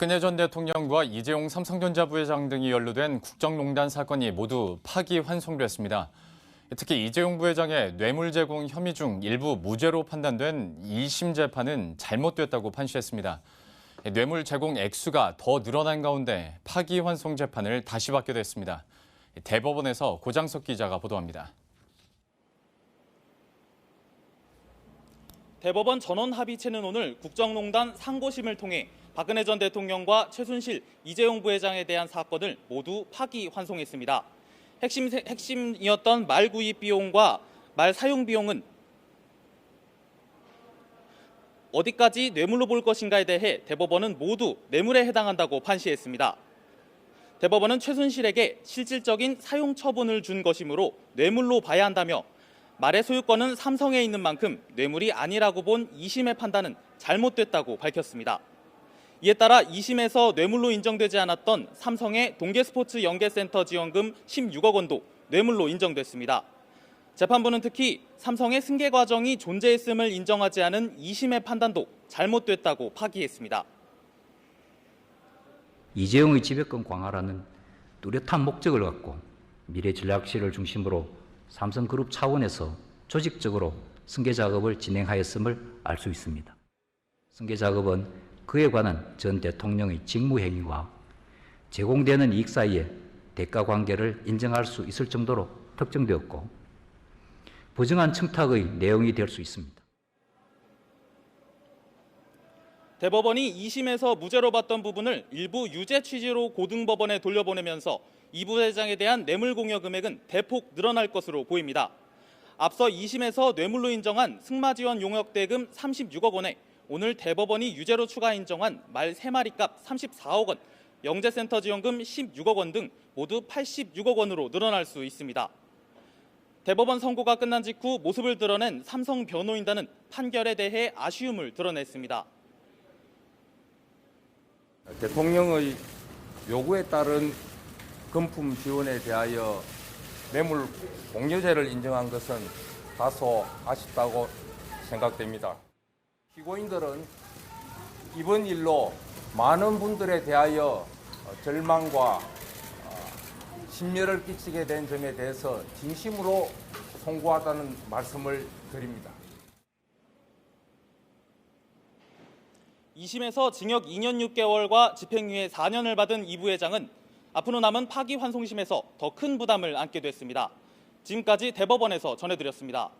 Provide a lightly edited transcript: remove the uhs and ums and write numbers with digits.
박근혜 전 대통령과 이재용 삼성전자 부회장 등이 연루된 국정농단 사건이 모두 파기환송됐습니다. 특히 이재용 부회장의 뇌물 제공 혐의 중 일부 무죄로 판단된 2심 재판은 잘못됐다고 판시했습니다. 뇌물 제공 액수가 더 늘어난 가운데 파기환송 재판을 다시 받게 됐습니다. 대법원에서 고장석 기자가 보도합니다. 대법원 전원합의체는 오늘 국정농단 상고심을 통해 박근혜 전 대통령과 최순실, 이재용 부회장에 대한 사건을 모두 파기환송했습니다. 핵심이었던 말 구입 비용과 말 사용 비용은 어디까지 뇌물로 볼 것인가에 대해 대법원은 모두 뇌물에 해당한다고 판시했습니다. 대법원은 최순실에게 실질적인 사용 처분을 준 것이므로 뇌물로 봐야 한다며 말의 소유권은 삼성에 있는 만큼 뇌물이 아니라고 본 2심의 판단은 잘못됐다고 밝혔습니다. 이에 따라 2심에서 뇌물로 인정되지 않았던 삼성의 동계스포츠 연계센터 지원금 16억 원도 뇌물로 인정됐습니다. 재판부는 특히 삼성의 승계 과정이 존재했음을 인정하지 않은 2심의 판단도 잘못됐다고 파기했습니다. 이재용의 지배권 강화라는 뚜렷한 목적을 갖고 미래전략실을 중심으로 삼성그룹 차원에서 조직적으로 승계 작업을 진행하였음을 알 수 있습니다. 승계 작업은 그에 관한 전 대통령의 직무행위와 제공되는 이익 사이에 대가 관계를 인정할 수 있을 정도로 특정되었고 부정한 청탁의 내용이 될 수 있습니다. 대법원이 2심에서 무죄로 봤던 부분을 일부 유죄 취지로 고등법원에 돌려보내면서 이 부회장에 대한 뇌물 공여 금액은 대폭 늘어날 것으로 보입니다. 앞서 2심에서 뇌물로 인정한 승마지원 용역 대금 36억 원에 오늘 대법원이 유죄로 추가 인정한 말 3마리 값 34억 원, 영재센터 지원금 16억 원 등 모두 86억 원으로 늘어날 수 있습니다. 대법원 선고가 끝난 직후 모습을 드러낸 삼성 변호인단은 판결에 대해 아쉬움을 드러냈습니다. 대통령의 요구에 따른 금품 지원에 대하여 뇌물 공여죄를 인정한 것은 다소 아쉽다고 생각됩니다. 피고인들은 이번 일로 많은 분들에 대하여 절망과 심려를 끼치게 된 점에 대해서 진심으로 송구하다는 말씀을 드립니다. 2심에서 징역 2년 6개월과 집행유예 4년을 받은 이 부회장은 앞으로 남은 파기환송심에서 더 큰 부담을 안게 됐습니다. 지금까지 대법원에서 전해드렸습니다.